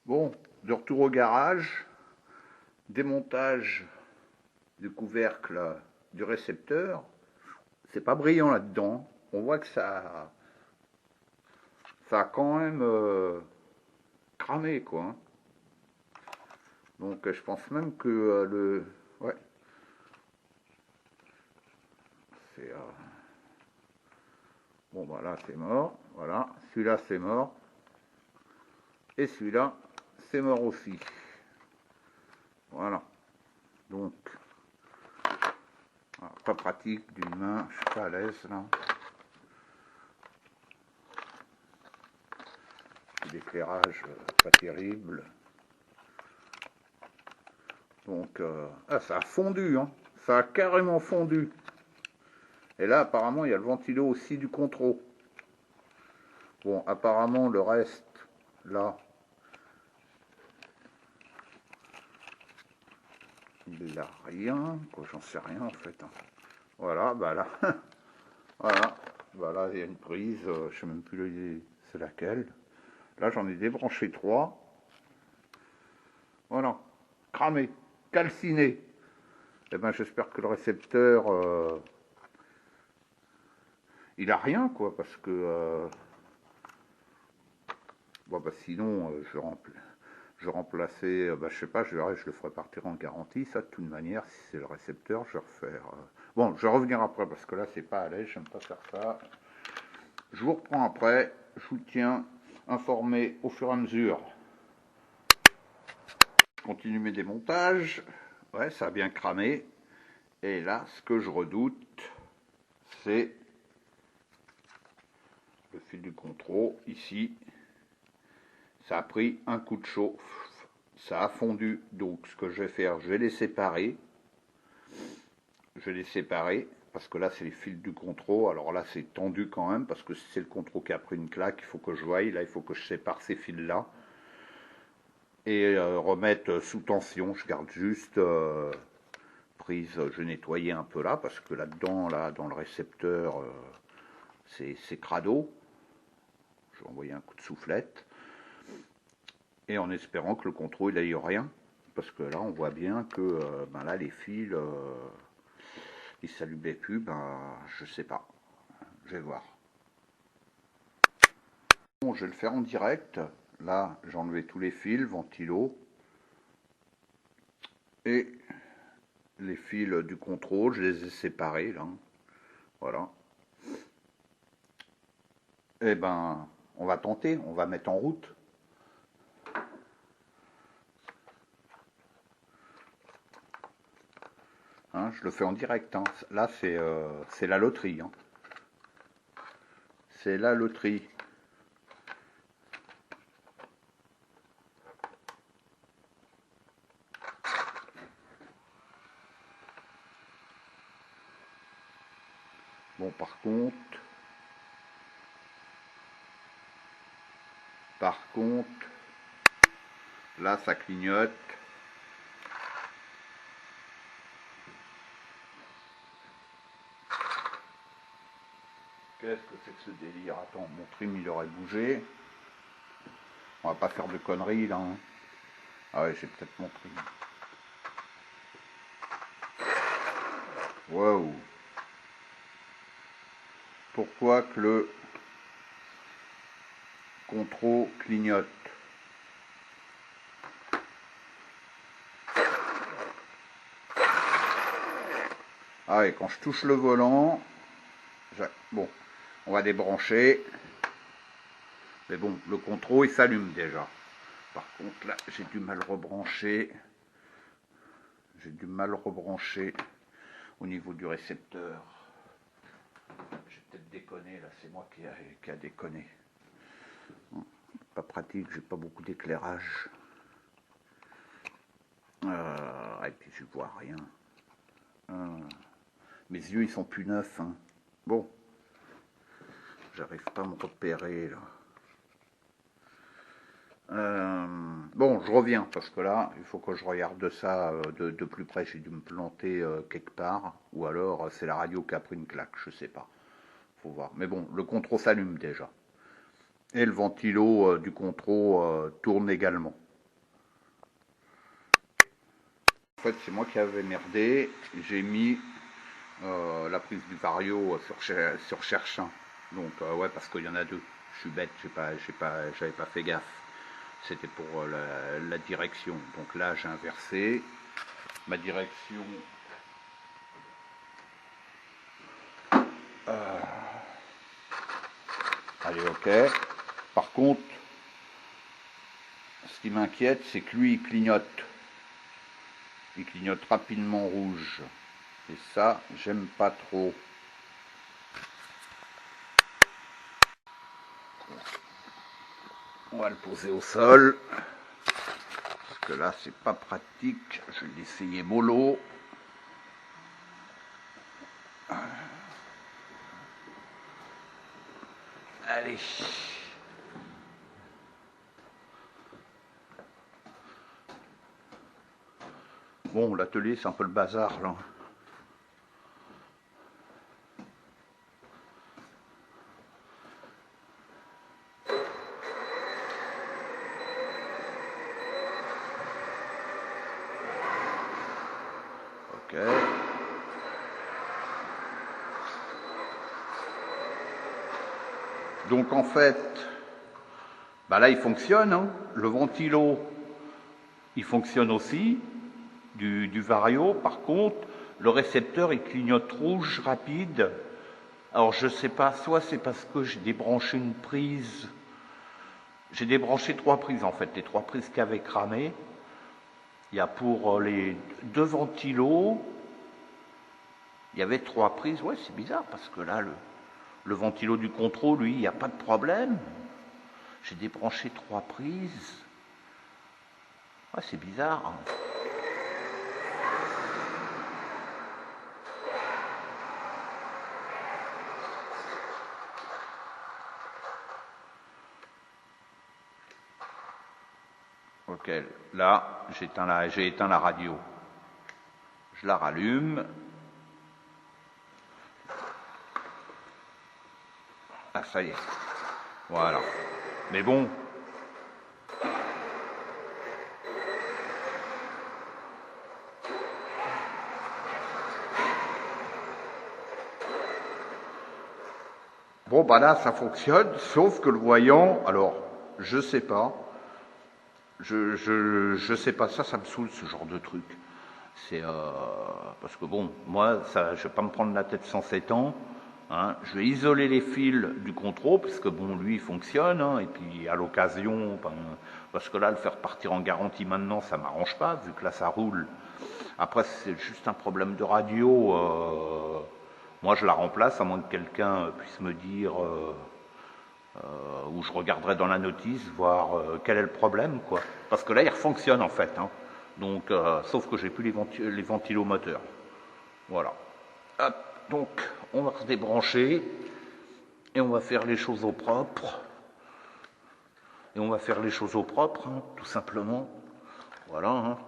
Bon, de retour au garage, démontage du couvercle du récepteur. C'est pas brillant là-dedans. On voit que ça a quand même cramé, quoi, hein. Donc je pense même que ouais, c'est... bon, voilà, c'est mort. Voilà, celui-là, c'est mort. Et celui-là, c'est mort aussi. Voilà. Donc, pas pratique d'une main, je suis pas à l'aise là. L'éclairage pas terrible. Donc, ça a fondu, hein. Ça a carrément fondu. Et là, apparemment, il y a le ventilo aussi du contrôle. Bon, apparemment, le reste, là, il n'a rien. Quoi, j'en sais rien, en fait, hein. Voilà, bah là, voilà. Bah là, il y a une prise, je sais même plus c'est laquelle. Là, j'en ai débranché 3. Voilà, cramé, calciné. Eh ben, j'espère que le récepteur, il a rien, quoi, parce que bon, bah, sinon, je remplaçais, bah, je sais pas, je le ferai partir en garantie, ça, de toute manière, si c'est le récepteur, je vais refaire. Bon, je vais revenir après, parce que là, c'est pas à l'aise, j'aime pas faire ça. Je vous reprends après, je vous tiens informé au fur et à mesure. Je continue mes démontages, ouais, ça a bien cramé. Et là, ce que je redoute, c'est le fil du contrôle, ici. Ça a pris un coup de chaud, ça a fondu. Donc ce que je vais faire, je vais les séparer. Parce que là c'est les fils du contrôle. Alors là c'est tendu quand même parce que c'est le contrôle qui a pris une claque. Il faut que je voie. Là il faut que je sépare ces fils là et remettre sous tension. Je garde juste prise. Je vais nettoyer un peu là parce que là-dedans, là dans le récepteur, c'est crado. Je vais envoyer un coup de soufflette. Et en espérant que le contrôle il n'aille rien. Parce que là on voit bien que ben là les fils ils s'allumaient plus, ben je sais pas. Je vais voir. Bon, je vais le faire en direct. Là j'ai enlevé tous les fils, ventilo. Et les fils du contrôle, je les ai séparés là. Voilà. Et ben on va tenter, on va mettre en route. Hein, je le fais en direct, hein. Là c'est la loterie, hein. C'est la loterie. Bon, par contre, là ça clignote. Qu'est-ce que c'est que ce délire? Attends, mon trim il aurait bougé. On va pas faire de conneries là, hein. Ah ouais, j'ai peut-être mon trim. Waouh. Pourquoi que le contrôle clignote? Ah ouais, quand je touche le volant, bon, on va débrancher. Mais bon, le contrôle il s'allume déjà. Par contre là, j'ai du mal rebrancher. J'ai du mal rebrancher au niveau du récepteur. J'ai peut-être déconné là, c'est moi qui a déconné. Pas pratique, j'ai pas beaucoup d'éclairage. Et puis je vois rien. Mes yeux ils sont plus neufs, hein. Bon, j'arrive pas à me repérer là. Bon, je reviens parce que là, il faut que je regarde ça de plus près. J'ai dû me planter quelque part, ou alors c'est la radio qui a pris une claque, je sais pas. Faut voir. Mais bon, le contrôle s'allume déjà. Et le ventilo du contrôle tourne également. fait, c'est moi qui avais merdé. J'ai mis la prise du Vario sur Cherche 1. Donc, ouais, parce qu'il y en a deux. Je suis bête, j'avais pas fait gaffe. C'était pour la direction. Donc là, j'ai inversé. Ma direction. Allez, ok. Par contre, ce qui m'inquiète, c'est que lui, il clignote. Il clignote rapidement rouge. Et ça, j'aime pas trop. On va le poser au sol. Parce que là, c'est pas pratique. Je vais l'essayer mollo. Allez. Bon, l'atelier, c'est un peu le bazar, là. Ok. Donc, en fait, bah là, il fonctionne, hein. Le ventilo, il fonctionne aussi, du Vario. Par contre, le récepteur, il clignote rouge rapide. Alors, je sais pas, soit c'est parce que j'ai débranché une prise. J'ai débranché 3 prises, en fait, les 3 prises qui avaient cramé. Il y a pour les 2 ventilos, il y avait 3 prises. Ouais, c'est bizarre, parce que là, le ventilo du contrôle, lui, il n'y a pas de problème. J'ai débranché 3 prises. Ouais, c'est bizarre, hein. Ok, là, j'ai éteint la radio. Je la rallume. Ah, ça y est. Voilà. Mais bon. Bon, bah là, ça fonctionne, sauf que le voyant, alors, je sais pas. Je sais pas, ça me saoule, ce genre de truc. C'est parce que bon, moi, ça, je vais pas me prendre la tête 107 ans. Hein. Je vais isoler les fils du contrôle, parce que bon, lui, il fonctionne. Hein, et puis, à l'occasion, ben, parce que là, le faire partir en garantie maintenant, ça m'arrange pas, vu que là, ça roule. Après, c'est juste un problème de radio. Moi, je la remplace, à moins que quelqu'un puisse me dire, ou je regarderai dans la notice, voir quel est le problème, quoi. Parce que là, il fonctionne, en fait. Hein. Donc, sauf que j'ai plus les ventilomoteurs. Voilà. Hop, donc, on va se débrancher et on va faire les choses au propre. Et on va faire les choses au propre, hein, tout simplement. Voilà. Hein.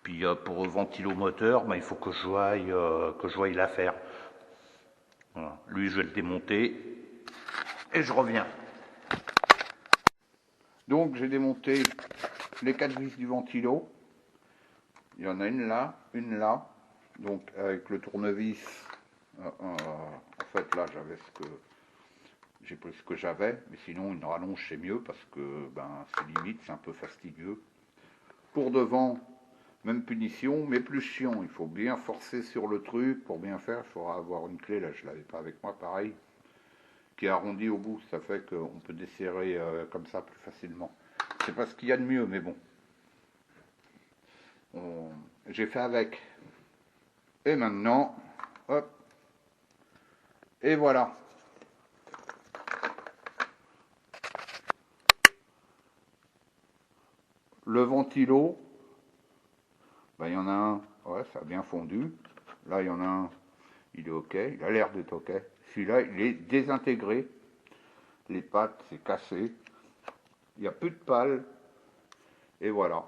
Puis pour le ventilomoteur, ben, il faut que je voie l'affaire. Voilà. Lui, je vais le démonter et je reviens. Donc, j'ai démonté les 4 vis du ventilo. Il y en a une là. Donc, avec le tournevis, en fait, là, j'ai pris ce que j'avais, mais sinon, une rallonge, c'est mieux parce que, ben, c'est limite, c'est un peu fastidieux. Pour devant, même punition, mais plus chiant. Il faut bien forcer sur le truc. Pour bien faire, il faudra avoir une clé. Là, je ne l'avais pas avec moi, pareil. Qui est arrondie au bout. Ça fait qu'on peut desserrer comme ça plus facilement. C'est pas ce qu'il y a de mieux, mais bon. J'ai fait avec. Et maintenant, hop. Et voilà. Le ventilo. Ben, il y en a un. Ouais, ça a bien fondu. Là, il y en a un. Il est OK. Il a l'air d'être OK. Celui-là, il est désintégré. Les pattes, c'est cassé. Il n'y a plus de pales. Et voilà.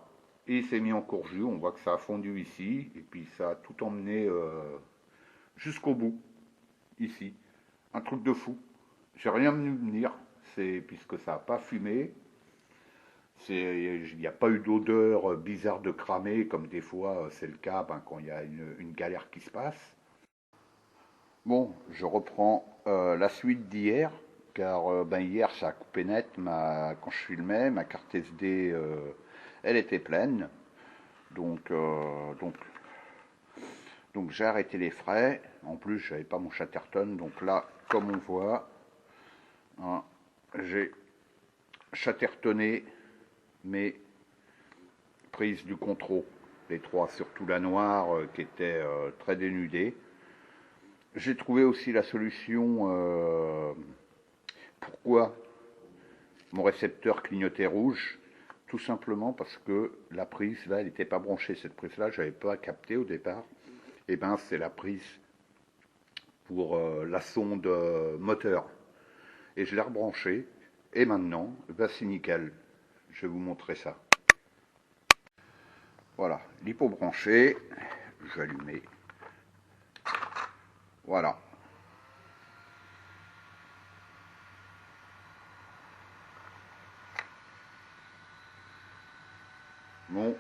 Et il s'est mis en courjus. On voit que ça a fondu ici. Et puis ça a tout emmené jusqu'au bout. Ici. Un truc de fou. J'ai rien venu venir. Puisque ça n'a pas fumé. Il n'y a pas eu d'odeur bizarre de cramé, comme des fois c'est le cas quand il y a une galère qui se passe. Bon, je reprends la suite d'hier, car hier ça a coupé net quand je filmais, ma carte SD elle était pleine, donc, euh, donc, donc j'ai arrêté les frais. En plus, j'avais pas mon Chatterton, donc là, comme on voit, hein, j'ai Chattertonné mes prises du contrôle, les trois, surtout la noire qui était très dénudée. J'ai trouvé aussi la solution pourquoi mon récepteur clignotait rouge. Tout simplement parce que la prise là, elle n'était pas branchée. Cette prise là, j'avais pas capté au départ. Et ben, c'est la prise pour la sonde moteur. Et je l'ai rebranchée. Et maintenant, ben, c'est nickel. Je vais vous montrer ça. Voilà, l'hypo branché. Je vais allumer. Voilà. Bon.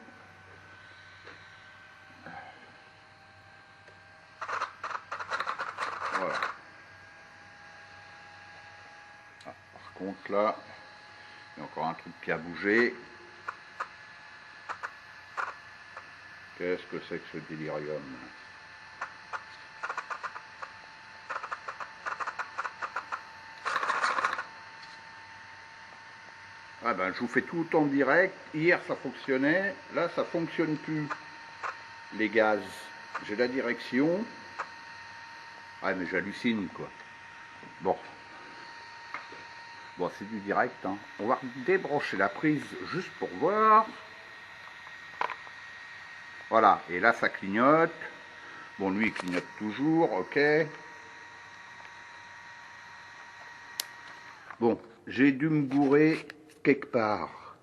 Voilà. Ah, par contre là, il y a encore un truc qui a bougé. Qu'est-ce que c'est que ce délirium? Ah ben, je vous fais tout en direct. Hier, ça fonctionnait. Là, ça fonctionne plus. Les gaz. J'ai la direction. Ah, mais j'hallucine, quoi. Bon. Bon, c'est du direct, hein. On va débrancher la prise juste pour voir. Voilà. Et là, ça clignote. Bon, lui, il clignote toujours. OK. Bon, j'ai dû me gourer quelque part.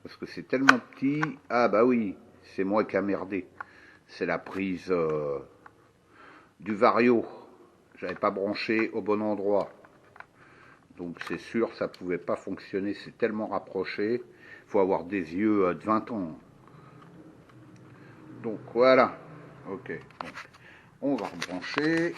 Parce que c'est tellement petit. Ah, bah oui. C'est moi qui a merdé. C'est la prise du Vario. J'avais pas branché au bon endroit. Donc c'est sûr, ça pouvait pas fonctionner. C'est tellement rapproché. Il faut avoir des yeux de 20 ans. Donc voilà. Ok. Donc, on va rebrancher.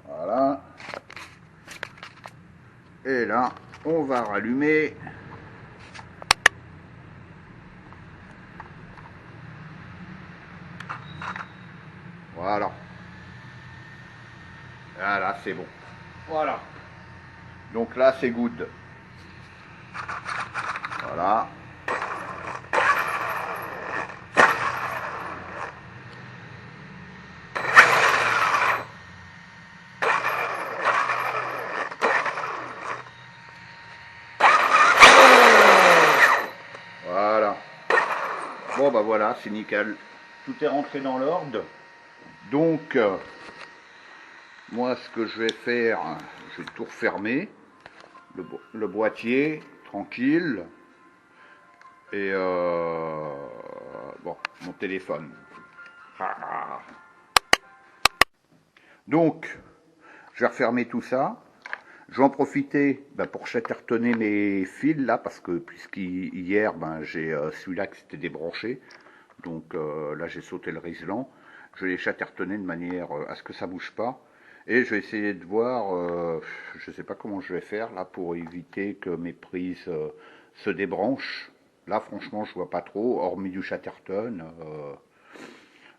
Voilà. Et là, on va rallumer. Voilà. Voilà, c'est bon. Voilà. Donc là, c'est good. Voilà. Voilà. Bon, bah voilà, c'est nickel. Tout est rentré dans l'ordre. Donc, moi, ce que je vais faire, je vais tout refermer. Le boîtier, tranquille. Et bon, mon téléphone. Donc, je vais refermer tout ça. Je vais en profiter pour chattertonner mes fils là, parce que puisqu'hier, j'ai celui-là qui s'était débranché. Donc là, j'ai sauté le riselant. Je vais les chattertonner de manière à ce que ça bouge pas. Et je vais essayer de voir, je ne sais pas comment je vais faire là pour éviter que mes prises se débranchent. Là, franchement, je vois pas trop, hormis du Chatterton.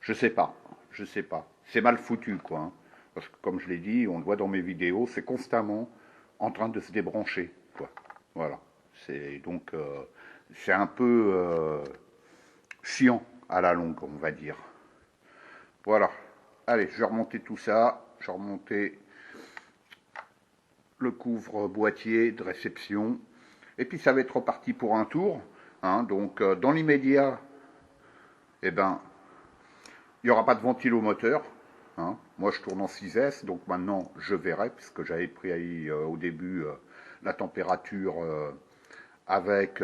Je sais pas, je sais pas. C'est mal foutu, quoi. Hein. Parce que, comme je l'ai dit, on le voit dans mes vidéos, c'est constamment en train de se débrancher, quoi. Voilà. C'est un peu chiant à la longue, on va dire. Voilà. Allez, je vais remonter tout ça. Je vais remonter le couvre boîtier de réception. Et puis ça va être reparti pour un tour. Hein, donc dans l'immédiat, eh ben, il n'y aura pas de ventilomoteur. Hein. Moi je tourne en 6S, donc maintenant je verrai, puisque j'avais pris au début la température avec,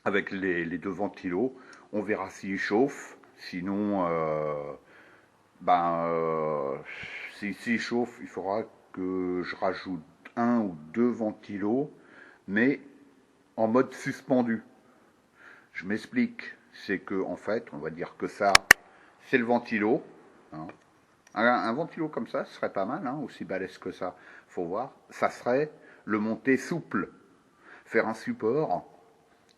avec les deux ventilos. On verra s'il chauffe. Sinon, Ben, s'il chauffe, il faudra que je rajoute un ou deux ventilos, mais en mode suspendu. Je m'explique, c'est que en fait, on va dire que ça, c'est le ventilo. Hein. Un ventilo comme ça, ce serait pas mal, hein, aussi balèze que ça. Faut voir. Ça serait le monter souple. Faire un support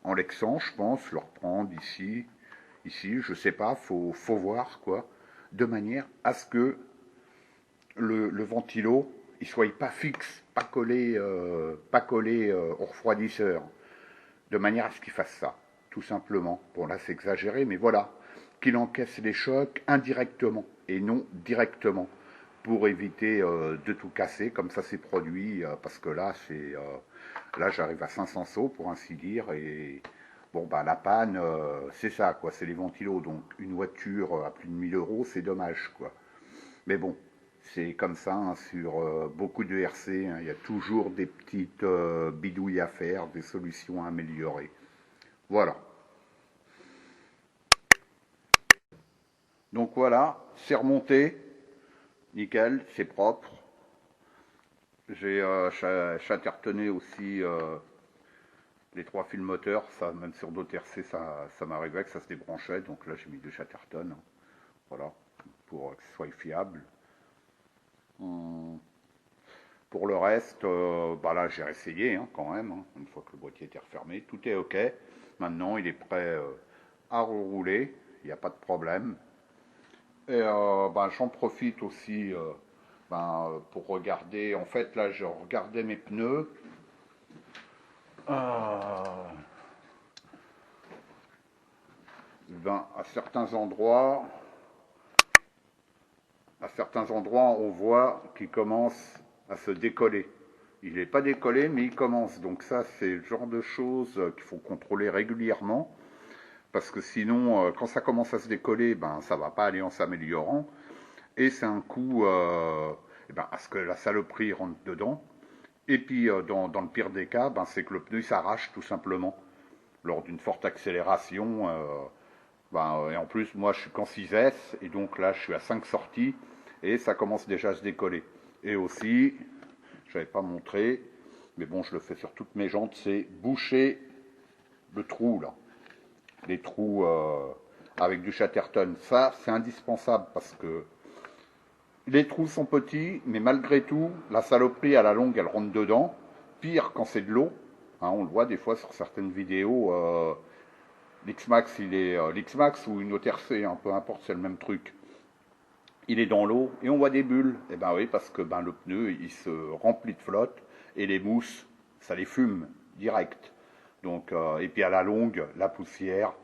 en lexan, je pense, le reprendre ici, je sais pas, faut voir quoi, de manière à ce que le ventilo, il soit pas fixe, pas collé au refroidisseur, de manière à ce qu'il fasse ça, tout simplement. Bon là c'est exagéré, mais voilà, qu'il encaisse les chocs indirectement et non directement, pour éviter de tout casser, comme ça c'est produit, parce que là là j'arrive à 500 sauts pour ainsi dire, et bon bah la panne c'est ça quoi, c'est les ventilos, donc une voiture à plus de 1000 € c'est dommage quoi. Mais bon, c'est comme ça hein, sur beaucoup de RC, hein, il y a toujours des petites bidouilles à faire, des solutions à améliorer. Voilà. Donc voilà, c'est remonté, nickel, c'est propre. J'ai chattertonné aussi les trois fils moteurs, ça, même sur d'autres RC, ça m'arrivait que ça se débranchait, donc là j'ai mis du chatterton, hein, voilà, pour que ce soit fiable. Hum. Pour le reste, bah là j'ai essayé hein, quand même, hein, une fois que le boîtier était refermé, tout est ok. Maintenant il est prêt à rouler, il n'y a pas de problème. Et bah, j'en profite aussi pour regarder, en fait là je regardais mes pneus. Euh, ben, à certains endroits on voit qu'il commence à se décoller. Il n'est pas décollé, mais il commence. Donc ça, c'est le genre de choses qu'il faut contrôler régulièrement. Parce que sinon, quand ça commence à se décoller, ben, ça va pas aller en s'améliorant. Et c'est un coup à ce que la saloperie rentre dedans. Et puis, dans le pire des cas, ben, c'est que le pneu s'arrache tout simplement. Lors d'une forte accélération. Et en plus, moi, je suis qu'en 6S. Et donc là, je suis à 5 sorties. Et ça commence déjà à se décoller. Et aussi, je n'avais pas montré, mais bon, je le fais sur toutes mes jantes, c'est boucher le trou là, les trous avec du Chatterton. Ça, c'est indispensable parce que les trous sont petits, mais malgré tout, la saloperie à la longue, elle rentre dedans. Pire quand c'est de l'eau. Hein, on le voit des fois sur certaines vidéos. L'X-Max, l'X-Max ou une autre RC, hein, peu importe, c'est le même truc. Il est dans l'eau et on voit des bulles. Eh ben oui, parce que ben, le pneu, il se remplit de flotte et les mousses, ça les fume direct. Donc, et puis à la longue, la poussière,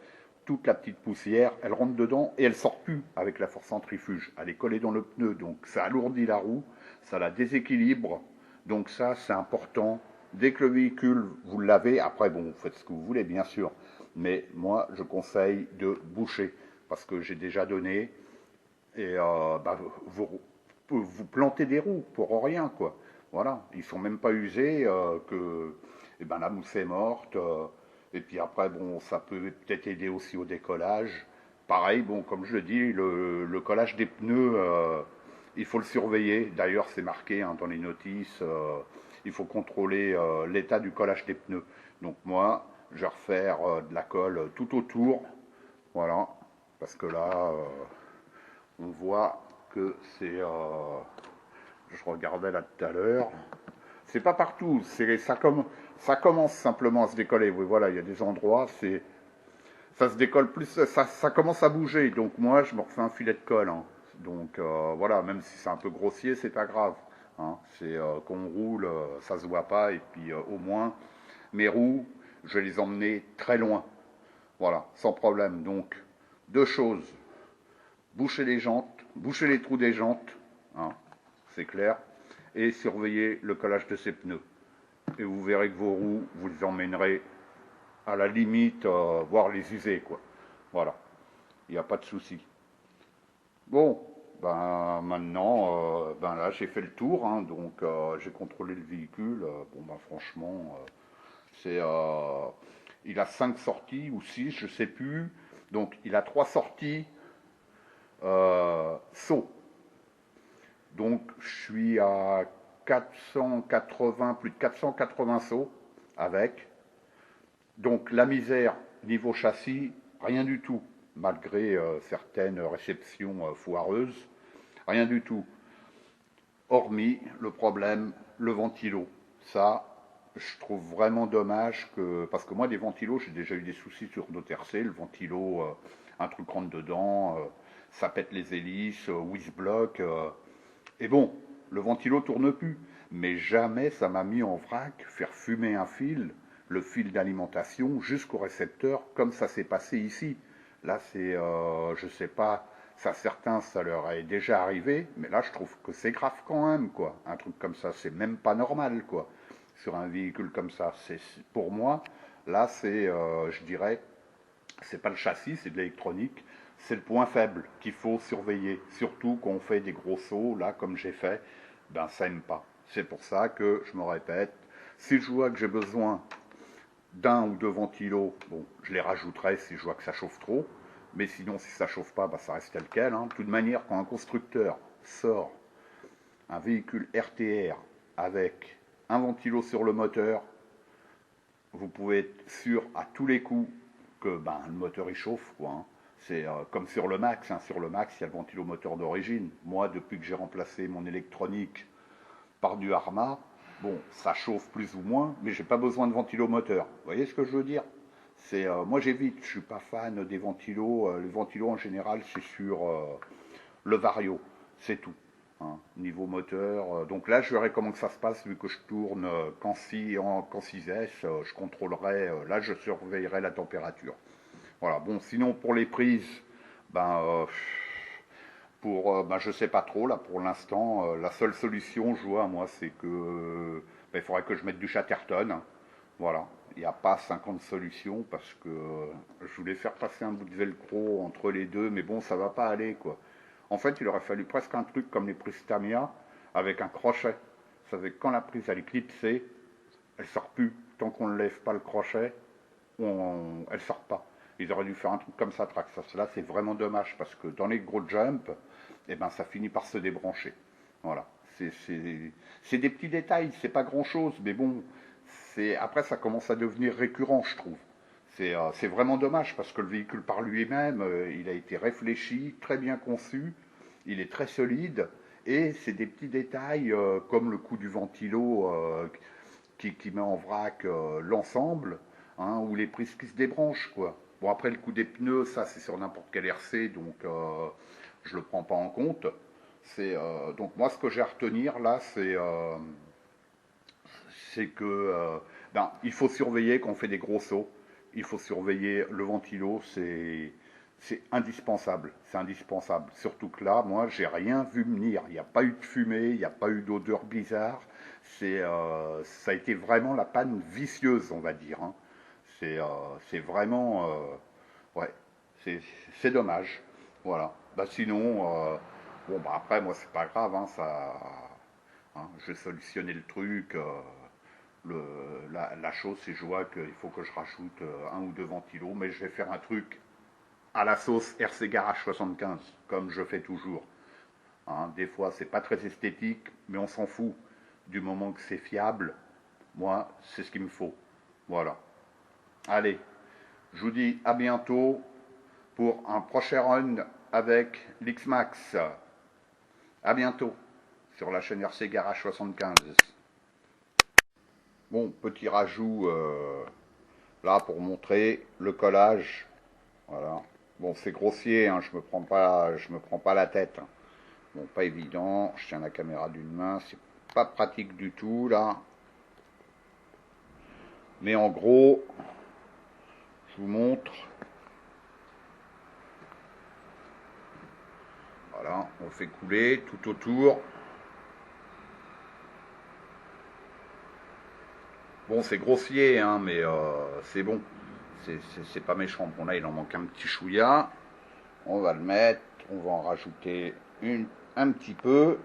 toute la petite poussière, elle rentre dedans et elle sort plus avec la force centrifuge. Elle est collée dans le pneu, donc ça alourdit la roue, ça la déséquilibre. Donc ça, c'est important. Dès que le véhicule, vous l'avez, après bon, vous faites ce que vous voulez, bien sûr. Mais moi, je conseille de boucher parce que j'ai déjà donné et vous plantez des roues pour rien, quoi. Voilà, ils sont même pas usés, que la mousse est morte. Et puis après, bon, ça peut peut-être aider aussi au décollage. Pareil, bon, comme je le dis, le collage des pneus, il faut le surveiller. D'ailleurs, c'est marqué hein, dans les notices. Il faut contrôler l'état du collage des pneus. Donc moi, je vais refaire de la colle tout autour. Voilà, parce que là, on voit que c'est. Je regardais là tout à l'heure. C'est pas partout. Ça commence simplement à se décoller. Oui, voilà, il y a des endroits, ça se décolle plus, ça commence à bouger. Donc moi, je me refais un filet de colle. Hein. Donc voilà, même si c'est un peu grossier, c'est pas grave. Hein. C'est qu'on roule, ça se voit pas. Et puis au moins, mes roues, je vais les emmener très loin. Voilà, sans problème. Donc, deux choses. Boucher les jantes, boucher les trous des jantes, hein, c'est clair, et surveiller le collage de ces pneus. Et vous verrez que vos roues, vous les emmènerez à la limite, voire les user, quoi. Voilà, il n'y a pas de souci. Bon, ben maintenant, ben là j'ai fait le tour, hein, donc j'ai contrôlé le véhicule. Bon ben franchement, c'est, il a 5 sorties ou 6, je sais plus. Donc il a 3 sorties saut. Donc je suis à 480, plus de 480 sauts avec. Donc la misère niveau châssis, rien du tout, malgré certaines réceptions foireuses, rien du tout. Hormis le problème, le ventilo. Ça, je trouve vraiment dommage que. Parce que moi, des ventilos, j'ai déjà eu des soucis sur d'autres RC. Le ventilo, un truc rentre dedans, ça pète les hélices, whiz-block. Et bon, le ventilo tourne plus. Mais jamais ça m'a mis en vrac faire fumer un fil, le fil d'alimentation, jusqu'au récepteur, comme ça s'est passé ici. Là, c'est, je sais pas, ça certains, ça leur est déjà arrivé, mais là, je trouve que c'est grave quand même, quoi. Un truc comme ça, c'est même pas normal, quoi. Sur un véhicule comme ça, c'est pour moi, là, c'est, je dirais, c'est pas le châssis, c'est de l'électronique. C'est le point faible qu'il faut surveiller. Surtout quand on fait des gros sauts, là, comme j'ai fait, ben ça aime pas. C'est pour ça que je me répète, si je vois que j'ai besoin d'un ou deux ventilos, bon, je les rajouterai si je vois que ça chauffe trop. Mais sinon, si ça chauffe pas, ben, ça reste tel quel. Hein. De toute manière, quand un constructeur sort un véhicule RTR avec un ventilo sur le moteur, vous pouvez être sûr à tous les coups que ben, le moteur il chauffe, quoi. Hein. C'est comme sur le Max. Hein. Sur le Max, il y a le ventilomoteur d'origine. Moi, depuis que j'ai remplacé mon électronique par du Arma, bon, ça chauffe plus ou moins, mais j'ai pas besoin de ventilomoteur. Vous voyez ce que je veux dire? C'est moi j'évite, je suis pas fan des ventilos. Les ventilos en général, c'est sur le Vario, c'est tout. Hein, niveau moteur. Donc là, je verrai comment que ça se passe vu que je tourne qu'en 6S, je contrôlerai, là je surveillerai la température. Voilà, bon, sinon pour les prises, ben, ben, je sais pas trop là pour l'instant. La seule solution, je vois, moi, c'est que ben, il faudrait que je mette du Chatterton. Hein. Voilà, il n'y a pas 50 solutions parce que je voulais faire passer un bout de velcro entre les deux, mais bon, ça va pas aller quoi. En fait, il aurait fallu presque un truc comme les prises Tamiya avec un crochet. Ça veut dire que quand la prise elle est clipsée, elle sort plus. Tant qu'on ne lève pas le crochet, elle sort pas. Ils auraient dû faire un truc comme ça, Traxxas. Là, c'est vraiment dommage parce que dans les gros jumps, eh ben, ça finit par se débrancher. Voilà. C'est des petits détails, c'est pas grand chose, mais bon, après ça commence à devenir récurrent, je trouve. C'est vraiment dommage parce que le véhicule par lui-même, il a été réfléchi, très bien conçu, il est très solide et c'est des petits détails comme le coup du ventilo qui met en vrac l'ensemble, hein, ou les prises qui se débranchent, quoi. Bon, après, le coup des pneus, ça, c'est sur n'importe quel RC, donc je le prends pas en compte. Donc moi, ce que j'ai à retenir, là, c'est que ben, il faut surveiller quand on fait des gros sauts. Il faut surveiller le ventilo, c'est indispensable. C'est indispensable. Surtout que là, moi, j'ai rien vu venir. Il n'y a pas eu de fumée, il n'y a pas eu d'odeur bizarre. Ça a été vraiment la panne vicieuse, on va dire. Hein. C'est vraiment, ouais, c'est dommage. Voilà. Bah sinon, bon bah après moi c'est pas grave, hein, ça, hein, je vais solutionner le truc. La chose c'est je vois qu'il faut que je rajoute un ou deux ventilos, mais je vais faire un truc à la sauce RC Garage 75, comme je fais toujours. Hein, des fois c'est pas très esthétique, mais on s'en fout. Du moment que c'est fiable, moi c'est ce qu'il me faut. Voilà. Allez, je vous dis à bientôt pour un prochain run avec l'X-Max. À bientôt sur la chaîne RC Garage 75. Bon, petit rajout là pour montrer le collage. Voilà. Bon, c'est grossier, hein, je me prends pas la tête. Hein. Bon, pas évident. Je tiens la caméra d'une main, c'est pas pratique du tout là. Mais en gros, je vous montre. Voilà, on fait couler tout autour. Bon, c'est grossier, hein, mais c'est bon. C'est pas méchant. Bon, là, il en manque un petit chouïa. On va le mettre. On va en rajouter un petit peu.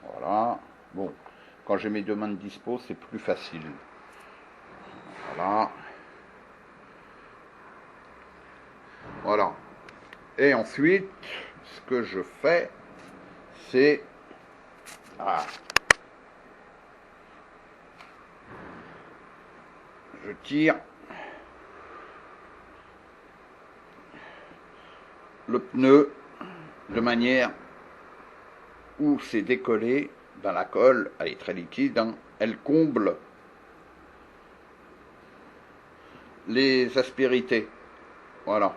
Voilà. Bon, quand j'ai mes deux mains de dispo, c'est plus facile. Voilà. Voilà. Et ensuite, ce que je fais, c'est... Ah, je tire le pneu de manière où c'est décollé, ben la colle, elle est très liquide, hein, elle comble les aspérités. Voilà.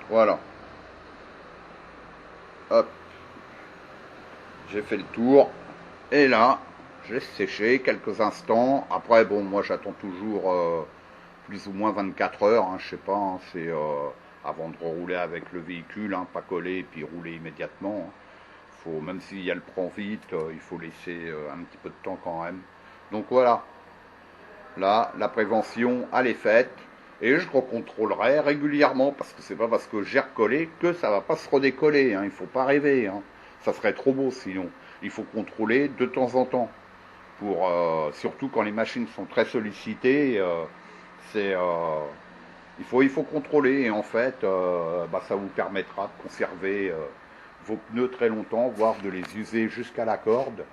Voilà. Hop. J'ai fait le tour. Et là, je laisse sécher quelques instants. Après, bon, moi j'attends toujours plus ou moins 24 heures. Hein, je sais pas, hein, c'est avant de rouler avec le véhicule, hein, pas coller et puis rouler immédiatement. Hein. Faut, même s'il y a le prend vite, il faut laisser un petit peu de temps quand même. Donc voilà. Là, la prévention, elle est faite. Et je recontrôlerai régulièrement, parce que c'est pas parce que j'ai recollé que ça va pas se redécoller. Hein. Il faut pas rêver. Hein. Ça serait trop beau sinon. Il faut contrôler de temps en temps. Pour, surtout quand les machines sont très sollicitées, c'est, il faut contrôler. Et en fait, bah, ça vous permettra de conserver vos pneus très longtemps, voire de les user jusqu'à la corde.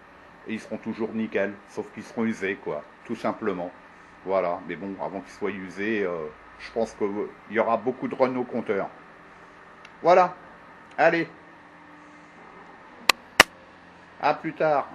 Et ils seront toujours nickel, sauf qu'ils seront usés, quoi, tout simplement. Voilà, mais bon, avant qu'ils soient usés, je pense qu'il y aura beaucoup de runs au compteur. Voilà, allez, à plus tard.